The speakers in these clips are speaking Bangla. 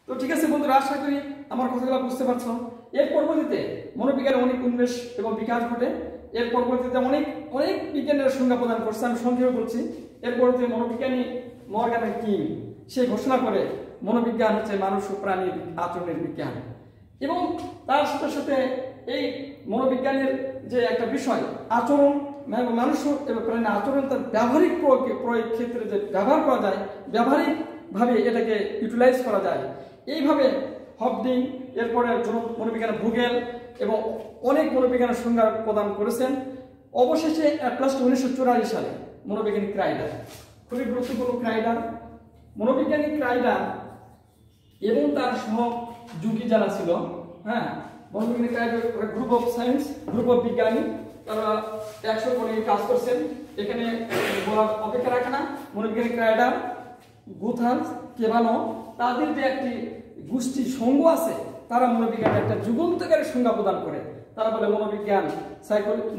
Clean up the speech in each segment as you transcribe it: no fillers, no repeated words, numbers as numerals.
তো ঠিক আছে বন্ধুরা, আশা করি আমার কথাগুলো বুঝতে পারছো। এর পরবর্তীতে মনোবিজ্ঞানের অনেক উন্মেষ এবং বিকাশ ঘটে। এর পরবর্তীতে অনেক অনেক বিজ্ঞানের সংজ্ঞা প্রদান করছে, আমি সংক্ষেপে বলছি। এর পরবর্তীতে মনোবিজ্ঞানী মর্গানের কিং সে ঘোষণা করে মনোবিজ্ঞান হচ্ছে মানুষ ও প্রাণীর আচরণের বিজ্ঞান। এবং তার সাথে সাথে এই মনোবিজ্ঞানের যে একটা বিষয় আচরণ, মানুষ এবং প্রাণীর আচরণ তার ব্যবহারিক প্রয়োগ ক্ষেত্রে যে ব্যবহার করা যায়, ব্যবহারিকভাবে এটাকে ইউটিলাইজ করা যায়, এইভাবে হবডিং, এরপরে মনোবিজ্ঞান ভুগেল এবং অনেক মনোবিজ্ঞানের সংজ্ঞা প্রদান করেছেন। অবশেষে প্লাস 1984 সালে মনোবৈজ্ঞানিক ক্রাইডার, খুবই গুরুত্বপূর্ণ ক্রাইডার, মনোবিজ্ঞানিক ক্রাইডার এবং তার সহযোগী যারা ছিল, হ্যাঁ, মনোবিজ্ঞানিক ক্রাইডার group of science, group of বিজ্ঞানী, তারা 100 করে কাজ করছেন। এখানে বলার অপেক্ষা রাখে না, মনোবিজ্ঞানিক ক্রাইডার, গুথান্স, কেভানো, তাদের যে একটি গোষ্ঠী সংঘ আছে, তারা মনোবিজ্ঞানের একটা যুগান্তকারী সংজ্ঞা প্রদান করে। তারা বলে মনোবিজ্ঞান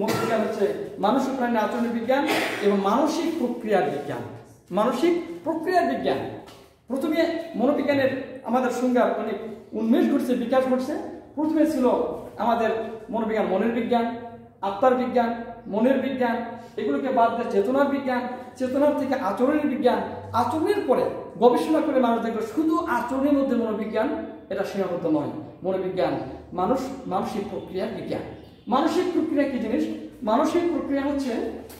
মনোবিজ্ঞান হচ্ছে মানুষ ও প্রাণীর আচরণের বিজ্ঞান এবং মানসিক প্রক্রিয়ার বিজ্ঞান। মানসিক প্রক্রিয়ার বিজ্ঞান। প্রথমে মনোবিজ্ঞানের আমাদের সংজ্ঞার অনেক উন্মেষ ঘটছে, বিকাশ ঘটছে। প্রথমে ছিল আমাদের মনোবিজ্ঞান মনের বিজ্ঞান, আত্মার বিজ্ঞান, মনের বিজ্ঞান, এগুলোকে বাদ দিয়ে চেতনার বিজ্ঞান, চেতনার থেকে আচরণের বিজ্ঞান, আচরণের পরে গবেষণা করে মানুষ দেখলো শুধু আচরণের মধ্যে মনোবিজ্ঞান এটা সীমাবদ্ধ নয়। মনোবিজ্ঞান মানসিক প্রক্রিয়ার বিজ্ঞান। মানসিক প্রক্রিয়া কি জিনিস? মানসিক প্রক্রিয়া হচ্ছে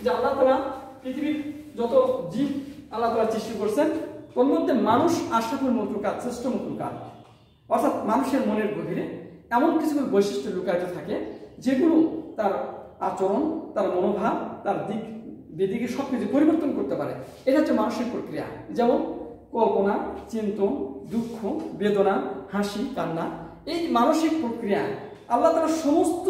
যে আল্লাহ তাআলা পৃথিবীর যত জীব আল্লাহ তাআলা সৃষ্টি করছেন, ওর মধ্যে মানুষ আশরাফুল মখলুকাত, শ্রেষ্ঠ মখলুকাত। অর্থাৎ মানুষের মনের গভীরে এমন কিছু বৈশিষ্ট্য লুকায়িত থাকে যেগুলো তার আচরণ, তার মনোভাব, তার দিক বেদিকে সবকিছু পরিবর্তন করতে পারে। এটা হচ্ছে মানসিক প্রক্রিয়া। যেমন কল্পনা, চিন্তন, দুঃখ, বেদনা, হাসি, কান্না। এই মানসিক প্রক্রিয়া আল্লাহ তাআলা সমস্ত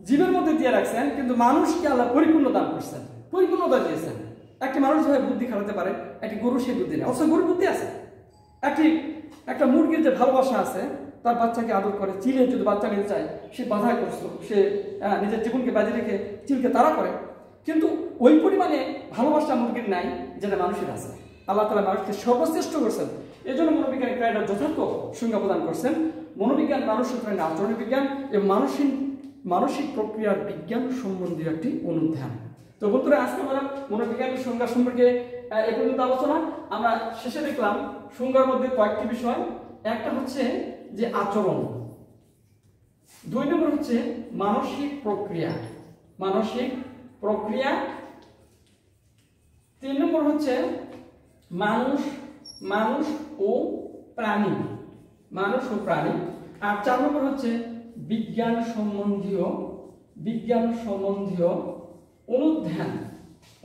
জীবের মধ্যে দিয়ে রাখছেন, কিন্তু মানুষকে আল্লাহ পরিপূর্ণ দান করছেন, পরিপূর্ণতা দিয়েছেন। একটি মানুষ যেভাবে বুদ্ধি খাটাতে পারে, একটি গরু সেই বুদ্ধি নেই, অবশ্য গরুর বুদ্ধি আছে। একটা মুরগির যে ভালোবাসা আছে, তার বাচ্চাকে আদর করে, চিলে যদি বাচ্চা নিতে চায় সে বাধায় করছে, সে নিজের জীবনকে বাজি রেখে চিলকে তাড়া করে। কিন্তু ওই পরিমাণে ভালোবাসা মুরগির নাই যেটা মানুষের আছে। আল্লাহ তাআলা মানুষকে সর্বশ্রেষ্ঠ করছেন। এই জন্য মনোবিজ্ঞানিক ক্রাইডার যথার্থ সংজ্ঞা প্রদান করছেন। মনোবিজ্ঞান মানুষের প্রাণীর আচরণের বিজ্ঞান এবং মানসিক প্রক্রিয়ার বিজ্ঞান সম্বন্ধীয় একটি অনুধ্যান। তো বন্ধুরা, আজকে আমরা মনোবিজ্ঞানের সংজ্ঞা সম্পর্কে এ পর্যন্ত আলোচনা। আমরা শেষে দেখলাম সংজ্ঞার মধ্যে কয়েকটি বিষয়। একটা হচ্ছে যে আচরণ, 2 নম্বর হচ্ছে মানসিক প্রক্রিয়া, 3 নম্বর হচ্ছে মানুষ ও প্রাণী, আর 4 নম্বর হচ্ছে বিজ্ঞান সম্বন্ধীয়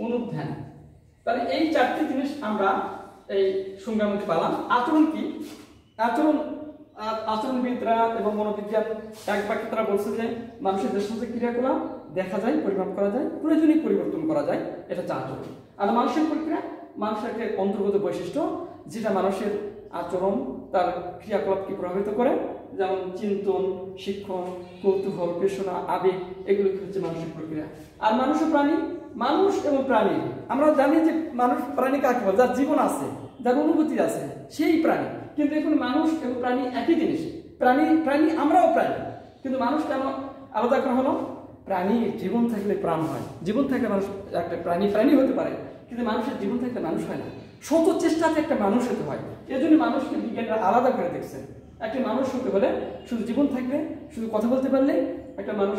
অনুধ্যান। তাহলে এই 4টি জিনিস আমরা এই সংজ্ঞার মধ্যে পেলাম। আচরণ কি? আচরণবিদরা এবং মনোবিজ্ঞান এক বাক্যে তারা বলছে যে মানুষের যে সমস্ত ক্রিয়াকলাপ দেখা যায়, পরিমাপ করা যায়, প্রয়োজনীয় পরিবর্তন করা যায়, এটা হচ্ছে আচরণ। আর মানসিক প্রক্রিয়া মানুষের একটা অন্তর্গত বৈশিষ্ট্য, যেটা মানুষের আচরণ, তার ক্রিয়াকলাপকে প্রভাবিত করে। যেমন চিন্তন, শিক্ষণ, কৌতূহল, পেশনা, আবেগ, এগুলো হচ্ছে মানসিক প্রক্রিয়া। আর মানুষ এবং প্রাণী, আমরা জানি যে মানুষ প্রাণী কাকে বলে? যার জীবন আছে, যার অনুভূতি আছে, সেই প্রাণী। কিন্তু এখন মানুষ এবং প্রাণী একই জিনিস। প্রাণী আমরাও প্রাণী, কিন্তু মানুষ কেন আলাদা করা হলো? প্রাণী জীবন থাকলে প্রাণ হয়, জীবন থাকলে মানুষ একটা প্রাণী হতে পারে, কিন্তু মানুষের জীবন থাকলে মানুষ হয় না। শত চেষ্টাতে একটা মানুষ হতে হয়। এই জন্য মানুষকে বিজ্ঞানীরা আলাদা করে দেখছেন। একটা মানুষ হতে হলে শুধু জীবন থাকলে, শুধু কথা বলতে পারলে একটা মানুষ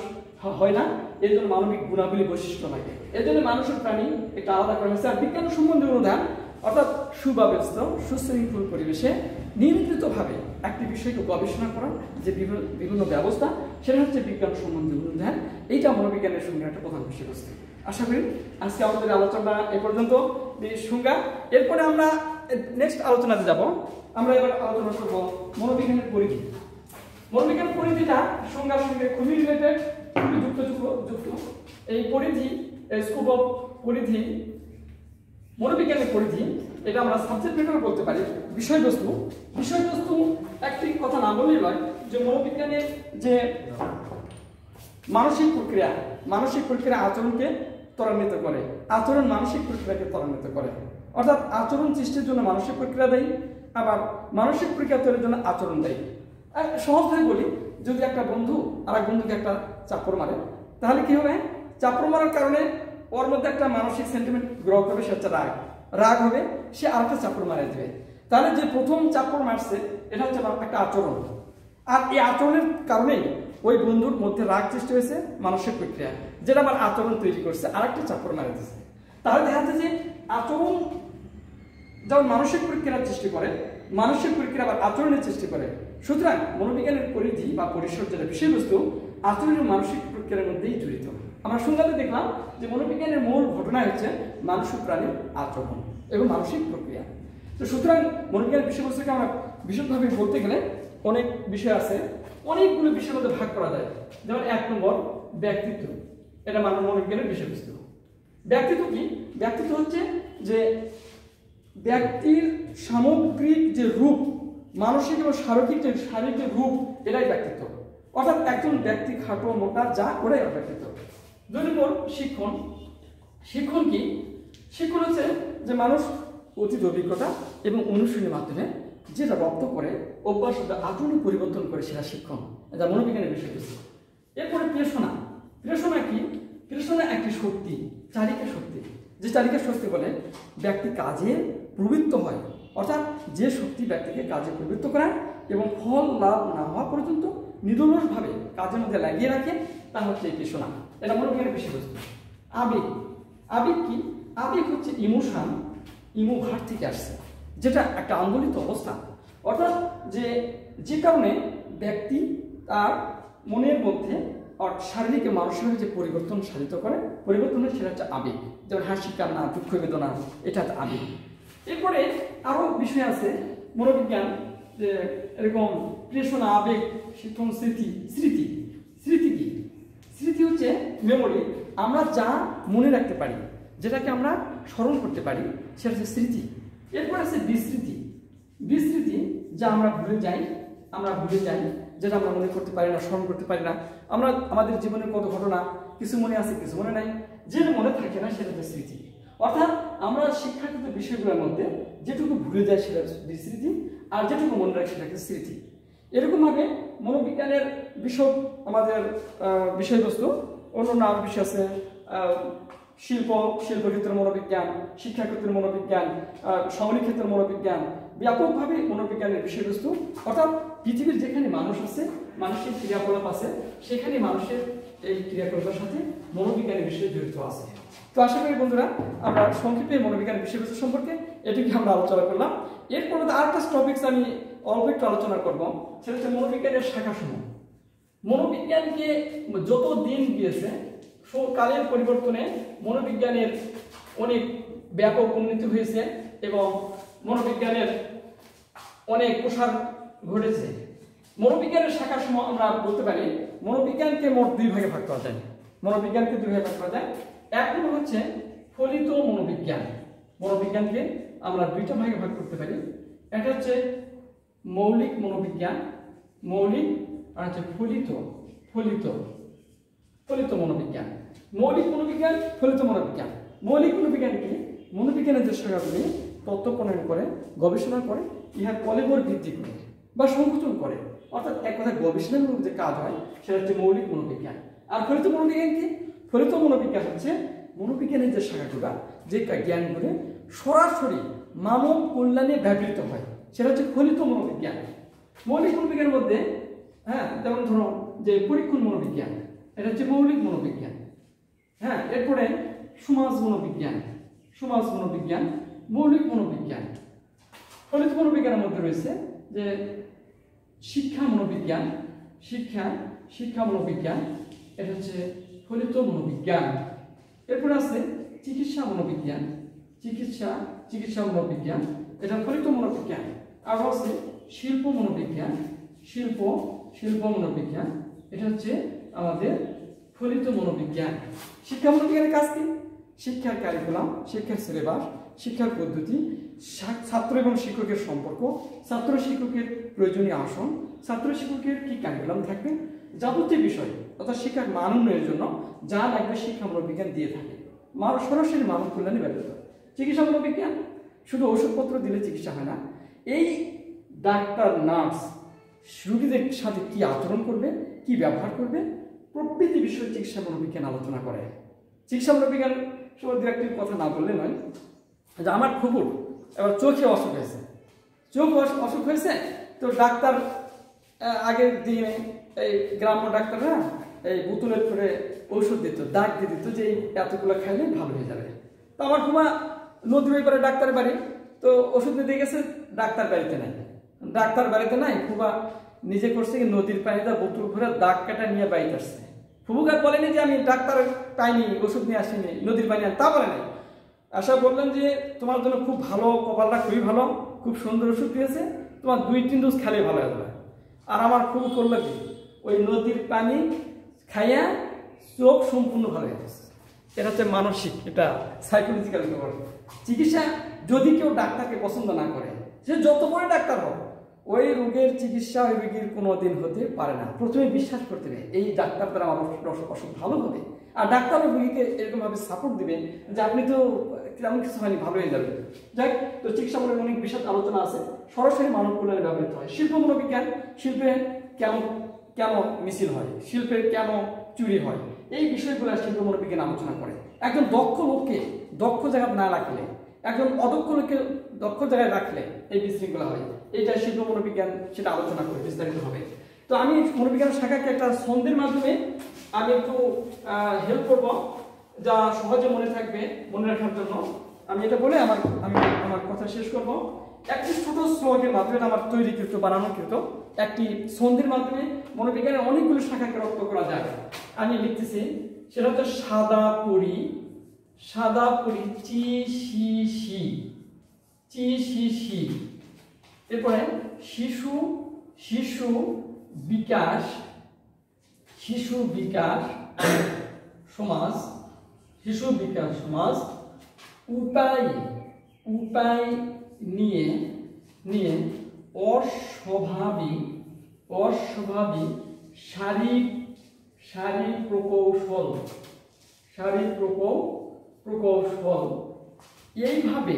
হয় না। এই জন্য মানবিক গুণাবলী বৈশিষ্ট্য লাগে। এই জন্য মানুষের প্রাণী একটা আলাদা করা হয়েছে। আর বিজ্ঞান সম্বন্ধীয় অনুধান অর্থাৎ সুব্যবস্থিত সুশৃঙ্খল পরিবেশে নিয়ন্ত্রিতভাবে একটি বিষয়কে গবেষণা করার যে বিভিন্ন ব্যবস্থা, সেটা হচ্ছে বিজ্ঞান সম্বন্ধীয় অনুধান। এইটা মনোবিজ্ঞানের সঙ্গে একটা প্রধান বিষয়বস্তু। আশা করি আজকে আমাদের আলোচনা এ পর্যন্ত সংজ্ঞা। এরপরে আমরা নেক্সট আলোচনাতে যাব। আমরা এবার আলোচনা করব মনোবিজ্ঞানের পরিধি। মনোবিজ্ঞানের পরিধিটা সংজ্ঞার সঙ্গে খুবই রিলেটেড, খুবই যুক্ত। এই পরিধি, স্কোপ অফ পরিধি, মনোবিজ্ঞানের পরিধি, এটা আমরা সাবজেক্ট ম্যাটার বলতে পারি। বিষয়বস্তু একটি কথা না বললেই নয় যে মনোবিজ্ঞানের যে মানসিক প্রক্রিয়া আচরণকে ত্বরান্বিত করে, আচরণ মানসিক প্রক্রিয়াকে ত্বরান্বিত করে। অর্থাৎ আচরণ সৃষ্টির জন্য মানসিক প্রক্রিয়া দায়ী, আবার মানসিক প্রক্রিয়া তৈরির জন্য আচরণ দায়ী। সহজভাবে বলি, যদি একটা বন্ধু আর এক বন্ধুকে একটা চাপড় মারে, তাহলে কি হবে? চাপড় মারার কারণে ওর মধ্যে একটা মানসিক সেন্টিমেন্ট গ্রো করবে, সে হচ্ছে রাগ। রাগ হবে, সে আরেকটা চাপড় মারা দেবে। তাহলে যে প্রথম চাপড় মারছে এটা হচ্ছে একটা আচরণ, আর এই আচরণের কারণেই ওই বন্ধুর মধ্যে রাগ সৃষ্টি হয়েছে, মানসিক প্রক্রিয়া, যেটা আবার আচরণ তৈরি করছে, আরেকটা চাপড় মারা দিচ্ছে। তাহলে দেখা যাচ্ছে যে আচরণ যেমন মানসিক প্রক্রিয়ার সৃষ্টি করে, মানসিক প্রক্রিয়া আবার আচরণের সৃষ্টি করে। সুতরাং মনোবিজ্ঞানের পরিধি বা পরিসর যেটা বিষয়বস্তু আচরণের মানসিক প্রক্রিয়ার মধ্যেই জড়িত। আমরা সংজ্ঞাতে দেখলাম যে মনোবিজ্ঞানের মূল ঘটনা হচ্ছে মানসিক প্রাণীর আচরণ এবং মানসিক প্রক্রিয়া। তো সুতরাং মনোবিজ্ঞানের বিষয়বস্তুকে আমরা বিশদভাবে বলতে গেলে অনেক বিষয় আছে, অনেকগুলো বিষয়ের মধ্যে ভাগ করা যায়। যেমন 1 নম্বর ব্যক্তিত্ব, এটা মনোবিজ্ঞানের বিষয়বস্তু। ব্যক্তিত্ব কি? ব্যক্তিত্ব হচ্ছে যে ব্যক্তির সামগ্রিক যে রূপ, মানসিক এবং শারীরিক যে রূপ, এটাই ব্যক্তিত্ব। অর্থাৎ একজন ব্যক্তি খাটো মোটা যা ওটাই ব্যক্তিত্ব। 2 নম্বর শিক্ষণ। শিক্ষণ কি? শিক্ষণ হচ্ছে যে মানুষ অতীত অভিজ্ঞতা এবং অনুশীলনের মাধ্যমে যেটা রপ্ত করে অভ্যাস আচরণ পরিবর্তন করে, সেটা শিক্ষণ, এটা মনোবিজ্ঞানের বিষয়বস্তু। এরপরে প্রেষণা। প্রেষণা কি? প্রেষণা একটি শক্তি, চালিকা শক্তি, যে চালিকা শক্তি বলে ব্যক্তি কাজে প্রবৃত্ত হয়, অর্থাৎ যে শক্তি ব্যক্তিকে কাজে প্রবৃত্ত করায় এবং ফল লাভ না হওয়া পর্যন্ত নিরলসভাবে কাজের মধ্যে লাগিয়ে রাখে, তা হচ্ছে এই প্রেষণা, এটা মনোবিজ্ঞানের বিষয়বস্তু। আবেগ। আবেগ কি? আবেগ হচ্ছে ইমোশন, ইমোভার থেকে আসছে, যেটা একটা আন্দোলিত অবস্থা, অর্থাৎ যে কারণে ব্যক্তি তার মনের মধ্যে শারীরিক ও মানসিকভাবে যে পরিবর্তন সাধিত করে, পরিবর্তন হয়, সেটা হচ্ছে আবেগ। যেমন হাসি, কান্না, দুঃখ, বেদনা, এটা হচ্ছে আবেগ। এরপরে আরো বিষয় আছে মনোবিজ্ঞান, যে এরকম প্রেষণা, আবেগ, শিক্ষণ, স্মৃতি। স্মৃতি স্মৃতি কি? স্মৃতি হচ্ছে মেমোরি, আমরা যা মনে রাখতে পারি, যেটাকে আমরা স্মরণ করতে পারি, সেটা হচ্ছে স্মৃতি। এরপর আছে বিস্মৃতি। বিস্মৃতি যা আমরা ভুলে যাই, যেটা আমরা মনে করতে পারি না, স্মরণ করতে পারি না। আমরা আমাদের জীবনের কত ঘটনা, কিছু মনে আছে, কিছু মনে নাই, যেটা মনে থাকে না, সেটা হচ্ছে স্মৃতি। অর্থাৎ আমরা শিক্ষাগত বিষয়গুলোর মধ্যে যেটুকু ভুলে যায় সেটা বিস্মৃতি, আর যেটুকু মনে রাখে সেটা হচ্ছে স্মৃতি। এরকমভাবে মনোবিজ্ঞানের বিষয় আমাদের বিষয়বস্তু। অন্য আরো বিষয় আছে, শিল্পক্ষেত্রের মনোবিজ্ঞান, শিক্ষাক্ষেত্রের মনোবিজ্ঞান, সামরিক ক্ষেত্রের মনোবিজ্ঞান, ব্যাপকভাবে মনোবিজ্ঞানের বিষয়বস্তু। অর্থাৎ পৃথিবীর যেখানে মানুষ আছে, মানুষের ক্রিয়াকলাপ আছে, সেখানে মানুষের এই ক্রিয়াকলাপের সাথে মনোবিজ্ঞানের বিষয় জড়িত আছে। তো আশা করি বন্ধুরা, আমরা সংক্ষেপে মনোবিজ্ঞানের বিষয়বস্তু সম্পর্কে এটুকু আমরা আলোচনা করলাম। এরপর আরেকটা টপিকস আমি অল্প একটু আলোচনা করব, সেটা হচ্ছে মনোবিজ্ঞানের শাখাসমূহ। মনোবিজ্ঞানকে যত দিন গিয়েছে, কালের পরিবর্তনে মনোবিজ্ঞানের অনেক ব্যাপক উন্নতি হয়েছে এবং মনোবিজ্ঞানের অনেক প্রসার ঘটেছে। মনোবিজ্ঞানের শাখাসমূহ আমরা বলতে পারি, মনোবিজ্ঞানকে মোট 2 ভাগে ভাগ করা যায়। মনোবিজ্ঞানকে 2 ভাগে ভাগ করা যায়। এক নম্বর হচ্ছে ফলিত মনোবিজ্ঞান। মনোবিজ্ঞানকে আমরা 2টা ভাগে ভাগ করতে পারি। একটা হচ্ছে মৌলিক মনোবিজ্ঞান, মৌলিক, আর হচ্ছে ফলিত মনোবিজ্ঞান। মৌলিক মনোবিজ্ঞান, ফলিত মনোবিজ্ঞান। মৌলিক মনোবিজ্ঞান কি? মনোবিজ্ঞানের যে শাখাগুলি তত্ত্ব প্রণয়ন করে, গবেষণা করে, ইহার কলেবর বৃদ্ধি করে বা সংকোচন করে, অর্থাৎ এক কথায় গবেষণামূলক যে কাজ হয়, সেটা হচ্ছে মৌলিক মনোবিজ্ঞান। আর ফলিত মনোবিজ্ঞান কি? ফলিত মনোবিজ্ঞান হচ্ছে মনোবিজ্ঞানের যে শাখাগুলো, যে জ্ঞানগুলি সরাসরি মানব কল্যাণে ব্যবহৃত হয়, সেটা হচ্ছে ফলিত মনোবিজ্ঞান। মৌলিক মনোবিজ্ঞানের মধ্যে যেমন ধরো যে পরীক্ষণ মনোবিজ্ঞান, এটা হচ্ছে মৌলিক মনোবিজ্ঞান। এরপরে সমাজ মনোবিজ্ঞান, মৌলিক মনোবিজ্ঞান। ফলিত মনোবিজ্ঞানের মধ্যে রয়েছে যে শিক্ষা মনোবিজ্ঞান, শিক্ষা মনোবিজ্ঞান, এটা হচ্ছে ফলিত মনোবিজ্ঞান। এরপরে আছে চিকিৎসা মনোবিজ্ঞান, চিকিৎসা মনোবিজ্ঞান, এটা ফলিত মনোবিজ্ঞান। আর আছে শিল্প মনোবিজ্ঞান, শিল্প মনোবিজ্ঞান, এটা হচ্ছে আমাদের ফলিত মনোবিজ্ঞান। শিক্ষা মনোবিজ্ঞানের কাজ কি? শিক্ষার কারিকুলাম, শিক্ষার সিলেবাস, শিক্ষার পদ্ধতি, ছাত্র এবং শিক্ষকের সম্পর্ক, ছাত্র শিক্ষকের প্রয়োজনীয় আসন, ছাত্র শিক্ষকের কি কারিকুলাম থাকবে, যাবতীয় বিষয়, অর্থাৎ শিক্ষার মান উন্নয়নের জন্য যা লাগবে শিক্ষা মনোবিজ্ঞান দিয়ে থাকে, সরাসরি মানব কল্যাণে ব্যবহৃত। চিকিৎসা মনোবিজ্ঞান শুধু ওষুধপত্র দিলে চিকিৎসা হয় না, এই ডাক্তার নার্স রোগীদের সাথে কি আচরণ করবে, কি ব্যবহার করবে, প্রভৃতি বিষয়ে চিকিৎসা মনোবিজ্ঞান আলোচনা করে। চিকিৎসা মনোবিজ্ঞান সবার দু একটি কথা না বললে নয়, যে আমার ফুপুর এবার চোখে অসুখ হয়েছে, চোখ অসুখ হয়েছে, তো ডাক্তার আগের দিনে এই গ্রাম্য ডাক্তাররা এই বোতলের করে ঔষধ দিত, দাগ দিয়ে দিত যে এই এতগুলো খাইলে ভালো হয়ে যাবে। তো আমার ফুমা নদীর ওই পারে ডাক্তার বাড়ি, তো ওষুধ নিতে গেছে, ডাক্তার বাড়িতে নাই, ডাক্তার বাড়িতে নাই, ফুবা নিজে করছে কি নদীর পানিতে বোতল ভরে দাগ কাটা নিয়ে বাড়িতে আসছে। ফুবুকার বলেনি যে আমি ডাক্তার পাইনি, ওষুধ নিয়ে আসিনি, নদীর পানি তা বলে নাই। আশা বললেন যে তোমার জন্য খুব ভালো, কপালটা খুবই ভালো, খুব সুন্দর ওষুধ দিয়েছে, তোমার 2-3 ডোজ খেলে ভালো হয়ে যাবে। আর আমার খুব করলো কি ওই নদীর পানি খাইয়া চোখ সম্পূর্ণ ভালো হয়ে গেছে। এটা হচ্ছে মানসিক, এটা সাইকোলজিক্যাল ব্যাপার। চিকিৎসা যদি কেউ ডাক্তারকে পছন্দ না করে, সে যত বড় ডাক্তার হোক, ওই রোগের চিকিৎসা ওই রোগীর কোনোদিন হতে পারে না। প্রথমে বিশ্বাস করতে হবে এই ডাক্তার দ্বারা আমার অসুখ ভালো হবে, আর ডাক্তার রোগীকে এরকমভাবে সাপোর্ট দিবে যে আপনি তো তেমন কিছু হয়নি, ভালো হয়ে যাবে। যাই, তো চিকিৎসা মনোবিজ্ঞান অনেক বিশদ আলোচনা আছে, সরাসরি মানব কল্যাণে ব্যবহৃত হয়। শিল্প মনোবিজ্ঞান, শিল্পে কেন কেন মিছিল হয়, শিল্পে কেন চুরি হয়, এই বিষয়গুলো শিল্প মনোবিজ্ঞান আলোচনা করে। একজন দক্ষ লোককে দক্ষ জায়গায় না রাখলে, একজন অদক্ষ লোককে দক্ষ জায়গায় রাখলে এই বিশৃঙ্খলা হয়। এইটা শিল্প মনোবিজ্ঞান সেটা আলোচনা করে বিস্তারিত হবে। তো আমি মনোবিজ্ঞান শাখাকে একটা ছন্দের মাধ্যমে আমি একটু হেল্প করব, যা সহজে মনে থাকবে, মনে রাখার জন্য। আমি এটা বলে আমি আমার কথা শেষ করব। একটি ছোট শ্লোকের মাধ্যমে, আমার তৈরিকৃত বানানোকৃত একটি ছন্দের মাধ্যমে মনোবিজ্ঞানের অনেকগুলো শাখাকে রপ্ত করা যায়। আমি লিখতেছি, সেটা হচ্ছে সাদা পরি, সাদা পরি চি সি সি, চি সি সি। এরপরে শিশু, শিশু বিকাশ, শিশু বিকাশ সমাজ, শিশু বিকাশ সমাজ, উপায়, উপায় নিয়ে নিয়ে অস্বাভাবিক, অস্বাভাবিক শারীরিক প্রকৌশল, শারীরিক প্রকৌশল। এইভাবে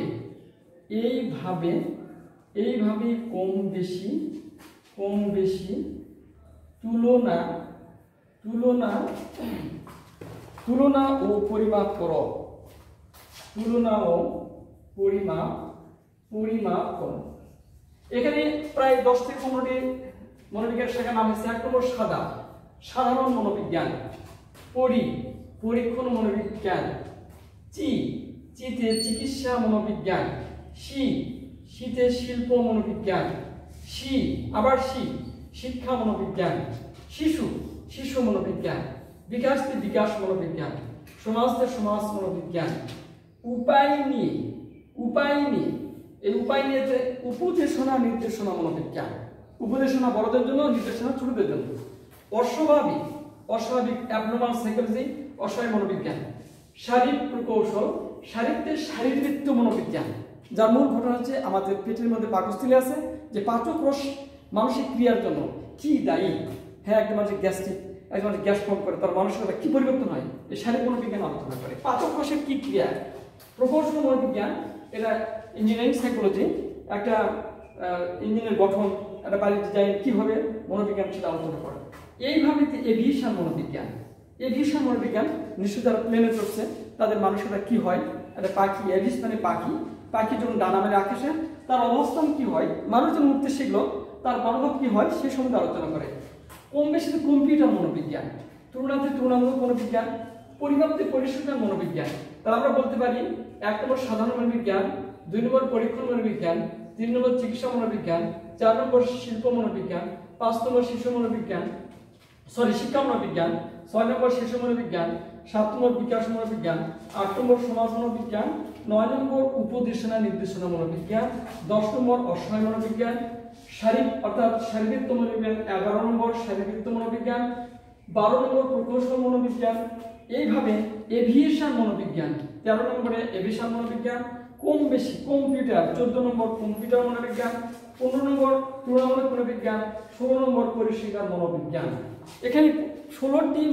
এইভাবে এইভাবে কম বেশি তুলনা তুলনা তুলনা ও পরিমাপ করো, তুলনা ও পরিমাপ করো। এখানে প্রায় 10 থেকে 15টি মনোবিজ্ঞান শাখা নাম হচ্ছে। 1 নম্বর সাদা, সাধারণ মনোবিজ্ঞান। পরীক্ষণ মনোবিজ্ঞান। চিতে চিকিৎসা মনোবিজ্ঞান। শীতে শিল্প মনোবিজ্ঞান। আবার শিক্ষা মনোবিজ্ঞান। শিশু মনোবিজ্ঞান। বিকাশ মনোবিজ্ঞান। সমাজ মনোবিজ্ঞান। উপায় নিয়ে এই উপায় নিয়ে উপদেশনা নির্দেশনা মনোবিজ্ঞান। উপদেশনা বড়দের জন্য, নির্দেশনা ছোটদের জন্য। অস্বাভাবিক অ্যাবনর্মাল সাইকোলজি, অস্বাভাবিক মনোবিজ্ঞান। শারীরিক প্রকৌশল, শারীরবৃত্ত মনোবিজ্ঞান, যার মূল ঘটনা হচ্ছে আমাদের পেটের মধ্যে পাকস্থলী আছে, যে পাচক রস মানসিক ক্রিয়ার জন্য কি দায়ী। হ্যাঁ, একজন মানুষ গ্যাস্ট্রিক, একজন মানুষ গ্যাস ফর্ম করে, তার মানসিকতা কি পরিবর্তন হয়, এই শারীরিক মনোবিজ্ঞান আলোচনা করে। পাচক রসের কি ক্রিয়া। প্রকৌশল মনোবিজ্ঞান, এটা ইঞ্জিনিয়ারিং সাইকোলজি, একটা ইঞ্জিনের গঠন, একটা বাড়ির ডিজাইন কিভাবে মনোবিজ্ঞান সেটা আলোচনা করে। এইভাবে এভিয়েশন মনোবিজ্ঞান, এভিয়েশন মনোবিজ্ঞান নিশ্চয়ই যারা প্লেনে চড়ছে তাদের মানসিকতা কি হয়। একটা পাখি, এভিস মানে পাখি, পাখি যখন ডানা মেলে আকাশে, তার অবস্থান কি হয়, মানুষ যখন উঠতে শিখলো তার মনোভাব কি হয়, সে সম্বন্ধে আলোচনা করে। কম বেশি কম্পিউটার মনোবিজ্ঞান, তুলনামূলক মনোবিজ্ঞান, পরিমাপতে পরিসংখ্যান মনোবিজ্ঞান। তাহলে আমরা বলতে পারি 1 নম্বর সাধারণ মনোবিজ্ঞান, 2 নম্বর পরীক্ষণ মনোবিজ্ঞান, 3 নম্বর চিকিৎসা মনোবিজ্ঞান, 4 নম্বর শিল্প মনোবিজ্ঞান, 5 নম্বর শিক্ষা মনোবিজ্ঞান, 6 নম্বর শিশু মনোবিজ্ঞান, 7 নম্বর বিকাশ মনোবিজ্ঞান, 8 নম্বর সমাজ মনোবিজ্ঞান, 9 নম্বর উপদেশনা নির্দেশনা মনোবিজ্ঞান, 10 নম্বর অসহায় মনোবিজ্ঞান, শারীরবৃত্ত মনোবিজ্ঞান, 11 নম্বর শারীরবৃত্ত মনোবিজ্ঞান, 12 নম্বর প্রকৌশল মনোবিজ্ঞান। এইভাবে এভিয়েশন মনোবিজ্ঞান, 13 নম্বরে এভিয়েশন মনোবিজ্ঞান। কম বেশি কম্পিউটার, 14 নম্বর কম্পিউটার মনোবিজ্ঞান, 15 নম্বর তুলনামূলক মনোবিজ্ঞান, 16 নম্বর পরিসংখ্যান মনোবিজ্ঞান। এখানে 16টি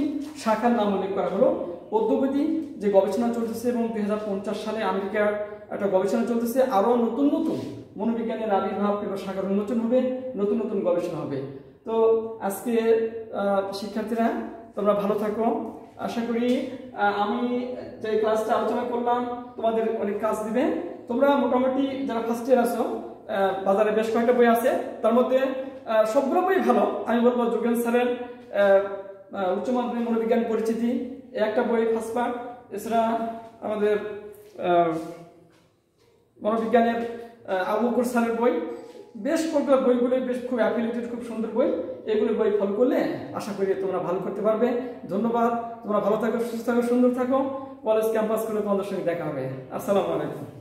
শাখার নাম উল্লেখ করা হলো। পদ্ধতি যে গবেষণা চলতেছে, এবং 2050 সালে আমেরিকার একটা গবেষণা চলতেছে, আরো নতুন নতুন মনোবিজ্ঞানের আবির্ভাব কিংবা শাখার উন্মোচন হবে, নতুন নতুন গবেষণা হবে। তো আজকে শিক্ষার্থীরা তোমরা ভালো থাকো। আশা করি আমি যে ক্লাসটা আলোচনা করলাম তোমাদের অনেক কাজ দিবে। তোমরা মোটামুটি যারা ফার্স্ট ইয়ার আছো, বাজারে বেশ কয়েকটা বই আছে, তার মধ্যে সবগুলো বই ভালো। আমি বলবো যোগেন স্যারের উচ্চ মাধ্যমিক মনোবিজ্ঞান পরিচিতি একটা বই ফার্স্ট পার্ট, এছাড়া আমাদের মনোবিজ্ঞানের আবু বকর স্যারের বই, বেশ কয়েকটা বইগুলো বেশ খুব অ্যাফিলিয়েটেড, খুব সুন্দর বই। এগুলো বই ফলো করলে আশা করি তোমরা ভালো করতে পারবে। ধন্যবাদ। তোমরা ভালো থাকো, সুস্থ থাকো, সুন্দর থাকো। কলেজ ক্যাম্পাস করে তোমাদের সঙ্গে দেখা হবে। আসসালামু আলাইকুম।